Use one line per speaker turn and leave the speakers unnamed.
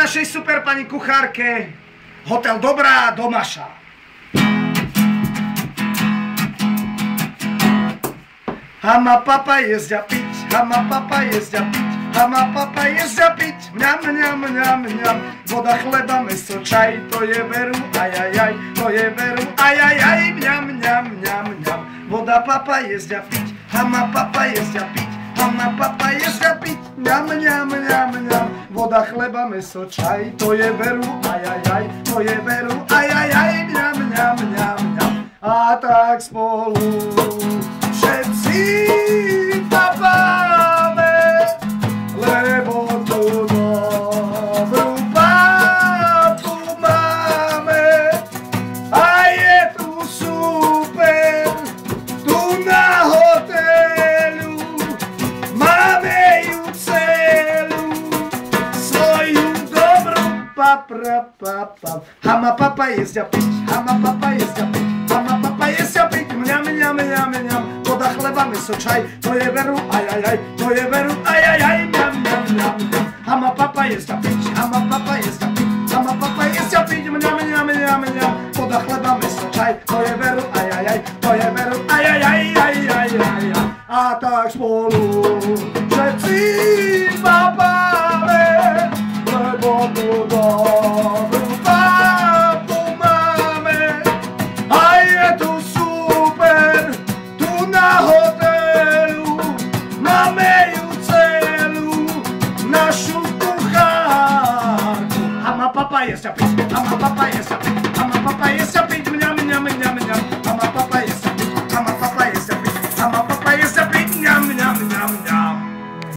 našej super pani kuchárke, hotel Dobrá Domaša. Hama papa jezdia piť, hama papa jezdia piť, hama papa jezdia piť, mňam, mňam, mňam, mňam. Voda, chleba, meso, čaj, to je veru, ajajaj, to je veru, ajajaj, mňam, mňam, mňam, mňam. Voda, papa jezdia piť, hama papa jezdia piť, hama papa jezdia piť, mňam, mňam, mňam, mňam. Voda, chleba, meso, čaj, to je veru, ajajaj, to je veru, ajajaj, mňam, mňam, mňam, mňam. A tak spolu všetci papáme, lebo tu dobrú pápu máme. A je tu super, tu na hotelu, máme ju celú, svoju dobrú papra. Hama papa jezdia piť, hama papa jezdia piť, hama papa jezdia piť, mňam, mňam, mňam, mňam. Voda, chleba, meso, čaj, to je veru, ajajaj, to je veru, ajajaj, mňam, mňam, mňam, mňam. Hama papa jezdia piť, hama papa jezdia piť, hama papa jezdia piť, mňam, mňam, mňam, mňam. Voda, chleba, meso, čaj, to je veru, ajajaj, to je veru, ajajaj, ajajaj, ajajaj. A tak spolu všetci papáme, lebo tu dobrú pápu máme. A je tu super, tu na hotelu, máme ju celú, našu kuchárku. Hama papa jezdia piť, hama papa jezdia piť, hama papa jezdia piť, mňam, mňam, mňam, mňam.